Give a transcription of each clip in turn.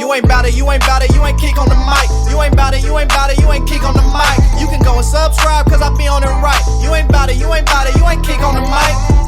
You ain't bout it, you ain't bout it, you ain't kick on the mic. You ain't bout it, you ain't bout it, you ain't kick on the mic. You can go and subscribe cause I be on it right. You ain't bout it, you ain't bout it, you ain't kick on the mic.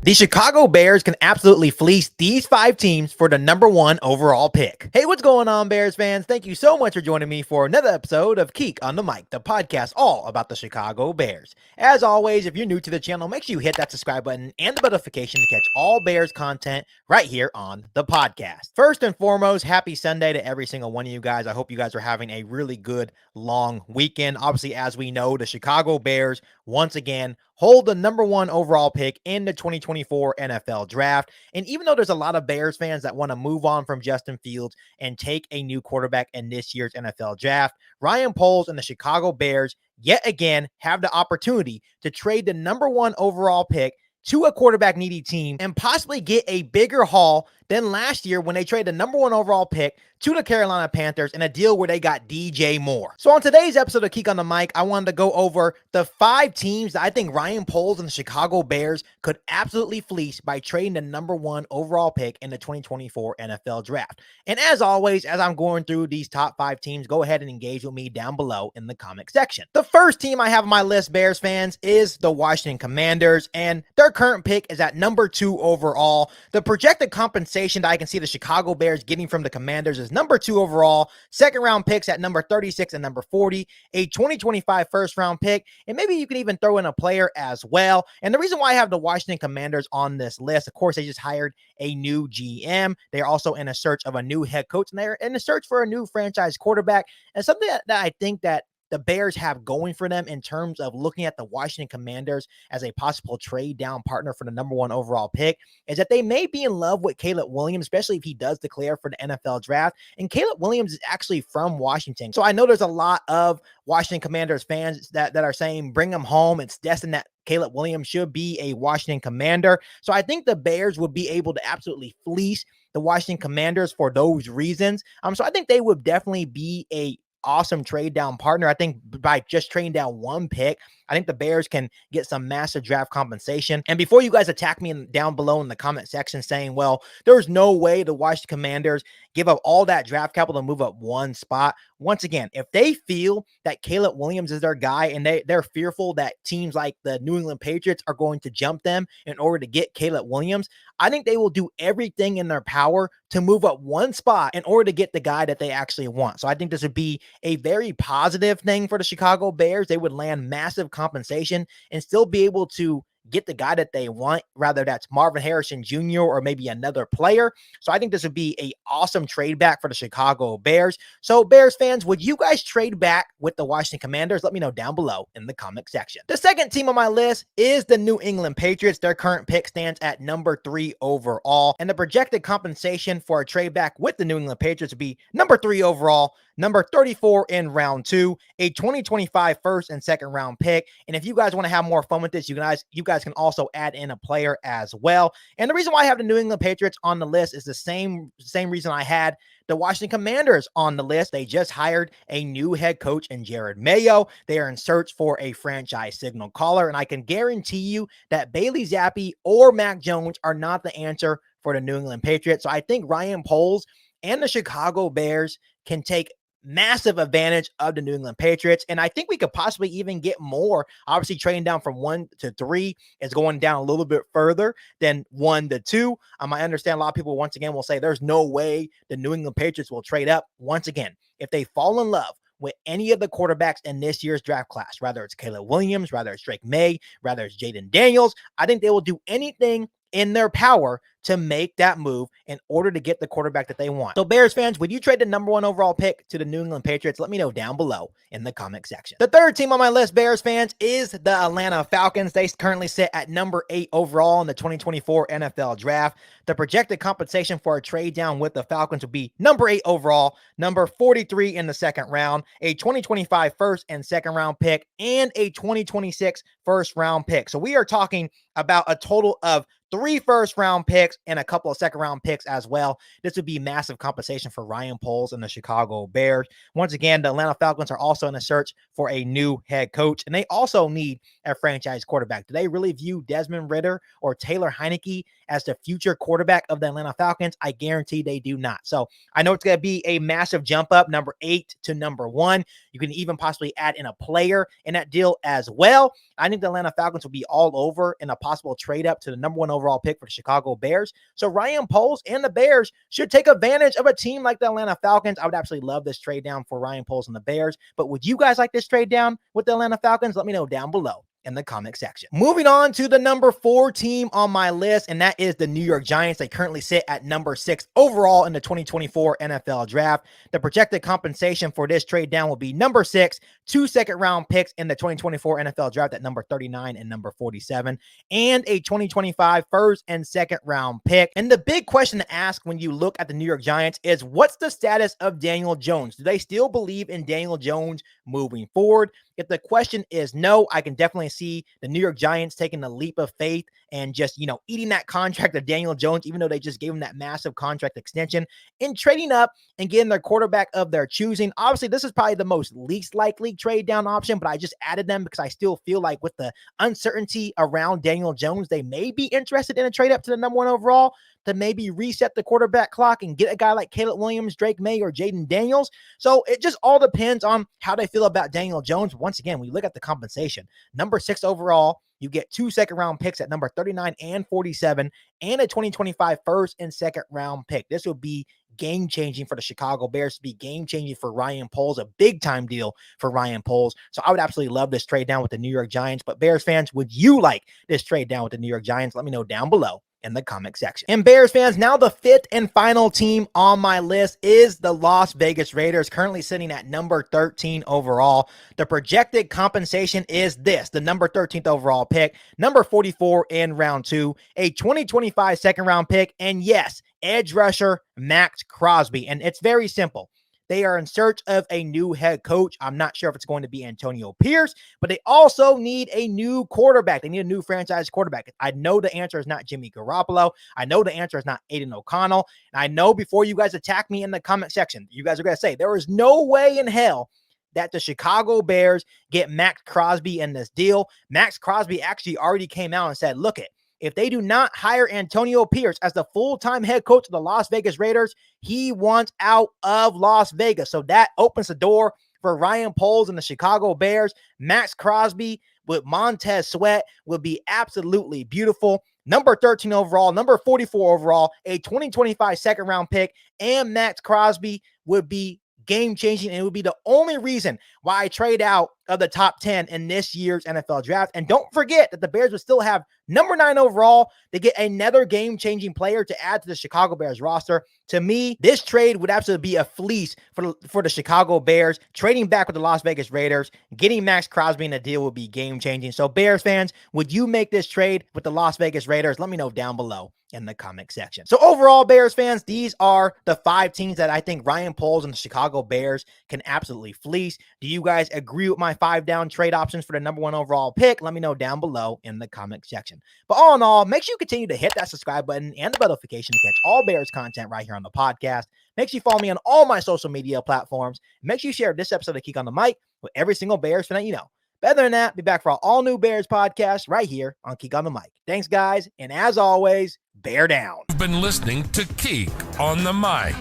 The Chicago Bears can absolutely fleece these 5 teams for the #1 overall pick. Hey, what's going on, Bears fans? Thank you so much for joining me for another episode of Keek on the Mic, the podcast all about the Chicago Bears. As always, if you're new to the channel, make sure you hit that subscribe button and the notification to catch all Bears content right here on the podcast. First and foremost, happy Sunday to every single one of you guys. I hope you guys are having a really good long weekend. Obviously, as we know, the Chicago Bears once again hold the #1 overall pick in the 2024 NFL draft. And even though there's a lot of Bears fans that want to move on from Justin Fields and take a new quarterback in this year's NFL draft, Ryan Poles and the Chicago Bears yet again have the opportunity to trade the #1 overall pick to a quarterback needy team and possibly get a bigger haul than last year when they traded the #1 overall pick to the Carolina Panthers in a deal where they got DJ Moore. So on today's episode of Keek on the Mic, I wanted to go over the 5 teams that I think Ryan Poles and the Chicago Bears could absolutely fleece by trading the #1 overall pick in the 2024 NFL draft. And as always, as I'm going through these top 5 teams, go ahead and engage with me down below in the comment section. The first team I have on my list, Bears fans, is the Washington Commanders, and their current pick is at #2 overall. The projected compensation that I can see the Chicago Bears getting from the Commanders is #2 overall, second round picks at number 36 and number 40, a 2025 first round pick, and maybe you can even throw in a player as well. And the reason why I have the Washington Commanders on this list, of course, they just hired a new GM. They're also in a search of a new head coach, and they're in a search for a new franchise quarterback. And something that I think that the Bears have going for them in terms of looking at the Washington Commanders as a possible trade down partner for the #1 overall pick is that they may be in love with Caleb Williams, especially if he does declare for the NFL draft. And Caleb Williams is actually from Washington. So I know there's a lot of Washington Commanders fans that are saying, bring him home. It's destined that Caleb Williams should be a Washington Commander. So I think the Bears would be able to absolutely fleece the Washington Commanders for those reasons. So I think they would definitely be a awesome trade down partner. I think by just trading down 1 pick, I think the Bears can get some massive draft compensation. And before you guys attack me down below in the comment section saying, well, there's no way the Washington Commanders give up all that draft capital to move up 1 spot. Once again, if they feel that Caleb Williams is their guy and they're fearful that teams like the New England Patriots are going to jump them in order to get Caleb Williams, I think they will do everything in their power to move up 1 spot in order to get the guy that they actually want. So I think this would be a very positive thing for the Chicago Bears. They would land massive compensation and still be able to get the guy that they want, rather that's Marvin Harrison Jr. or maybe another player. So I think this would be a awesome trade back for the Chicago Bears. So Bears fans, would you guys trade back with the Washington Commanders? Let me know down below in the comment section. The second team on my list is the New England Patriots. Their current pick stands at #3 overall, and the projected compensation for a trade back with the New England Patriots would be #3 overall, number 34 in round 2, a 2025 first and second round pick. And if you guys want to have more fun with this, you guys can also add in a player as well. And the reason why I have the New England Patriots on the list is the same reason I had the Washington Commanders on the list. They just hired a new head coach in Jared Mayo. They are in search for a franchise signal caller, and I can guarantee you that Bailey Zappi or Mac Jones are not the answer for the New England Patriots. So I think Ryan Poles and the Chicago Bears can take massive advantage of the New England Patriots. And I think we could possibly even get more. Obviously, trading down from 1 to 3 is going down a little bit further than 1 to 2. I understand a lot of people once again will say there's no way the New England Patriots will trade up. Once again, if they fall in love with any of the quarterbacks in this year's draft class, whether it's Caleb Williams, whether it's Drake May, whether it's Jaden Daniels, I think they will do anything in their power to make that move in order to get the quarterback that they want. So Bears fans, would you trade the #1 overall pick to the New England Patriots? Let me know down below in the comment section. The third team on my list, Bears fans, is the Atlanta Falcons. They currently sit at #8 overall in the 2024 NFL draft. The projected compensation for a trade down with the Falcons would be #8 overall, number 43 in the second round, a 2025 first and second round pick, and a 2026 first round pick. So we are talking about a total of 3 first-round picks and a couple of second-round picks as well. This would be massive compensation for Ryan Poles and the Chicago Bears. Once again, the Atlanta Falcons are also in a search for a new head coach, and they also need a franchise quarterback. Do they really view Desmond Ridder or Taylor Heineke as the future quarterback of the Atlanta Falcons? I guarantee they do not. So I know it's going to be a massive jump up, number 8 to number 1. You can even possibly add in a player in that deal as well. I think the Atlanta Falcons will be all over in a possible trade up to the number 1 overall pick for the Chicago Bears. So Ryan Poles and the Bears should take advantage of a team like the Atlanta Falcons. I would absolutely love this trade down for Ryan Poles and the Bears. But would you guys like this trade down with the Atlanta Falcons? Let me know down below in the comment section. Moving on to the number 4 team on my list, and that is the New York Giants. They currently sit at number 6 overall in the 2024 NFL draft. The projected compensation for this trade down will be number 6, 2 second-round picks in the 2024 NFL draft at number 39 and number 47, and a 2025 first and second round pick. And the big question to ask when you look at the New York Giants is, what's the status of Daniel Jones? Do they still believe in Daniel Jones moving forward? If the question is no, I can definitely see the New York Giants taking a leap of faith and just, eating that contract of Daniel Jones, even though they just gave him that massive contract extension, and trading up and getting their quarterback of their choosing. Obviously, this is probably the most least likely trade down option, but I just added them because I still feel like with the uncertainty around Daniel Jones, they may be interested in a trade up to the number 1 overall to maybe reset the quarterback clock and get a guy like Caleb Williams, Drake May, or Jaden Daniels. So it just all depends on how they feel about Daniel Jones. Once again, we look at the compensation. Number 6 overall, you get 2 second-round picks at number 39 and 47, and a 2025 first and second round pick. This would be game-changing for the Chicago Bears, to be game-changing for Ryan Poles, a big-time deal for Ryan Poles. So I would absolutely love this trade down with the New York Giants. But Bears fans, would you like this trade down with the New York Giants? Let me know down below in the comment section. And Bears fans, now the 5th and final team on my list is the Las Vegas Raiders, currently sitting at number 13 overall. The projected compensation is this: the number 13th overall pick, number 44 in round 2, a 2025 second round pick, and yes, edge rusher Max Crosby. And it's very simple. They are in search of a new head coach. I'm not sure if it's going to be Antonio Pierce, but they also need a new quarterback. They need a new franchise quarterback. I know the answer is not Jimmy Garoppolo. I know the answer is not Aiden O'Connell. And I know before you guys attack me in the comment section, you guys are going to say there is no way in hell that the Chicago Bears get Max Crosby in this deal. Max Crosby actually already came out and said, look, if they do not hire Antonio Pierce as the full-time head coach of the Las Vegas Raiders, he wants out of Las Vegas. So that opens the door for Ryan Poles and the Chicago Bears. Max Crosby with Montez Sweat will be absolutely beautiful. Number 13 overall, number 44 overall, a 2025 second round pick, and Max Crosby would be game-changing, and it would be the only reason why I trade out of the top 10 in this year's NFL draft. And don't forget that the Bears would still have number 9 overall to get another game-changing player to add to the Chicago Bears roster. To me, this trade would absolutely be a fleece for the Chicago Bears. Trading back with the Las Vegas Raiders, getting Max Crosby in a deal would be game-changing. So Bears fans, would you make this trade with the Las Vegas Raiders? Let me know down below in the comment section. So overall, Bears fans, these are the 5 teams that I think Ryan Poles and the Chicago Bears can absolutely fleece. Do you guys agree with my 5 down trade options for the number 1 overall pick? Let me know down below in the comment section. But all in all, make sure you continue to hit that subscribe button and the bell notification to catch all Bears content right here on the podcast. Make sure you follow me on all my social media platforms. Make sure you share this episode of Geek on the Mic with every single Bears fan that you know. Better than that, be back for our all-new Bears podcast right here on Geek on the Mic. Thanks, guys, and as always, bear down. You've been listening to Geek on the Mic,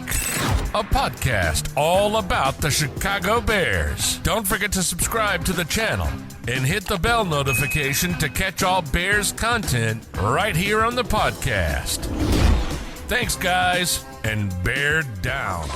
a podcast all about the Chicago Bears. Don't forget to subscribe to the channel and hit the bell notification to catch all Bears content right here on the podcast. Thanks, guys, and bear down.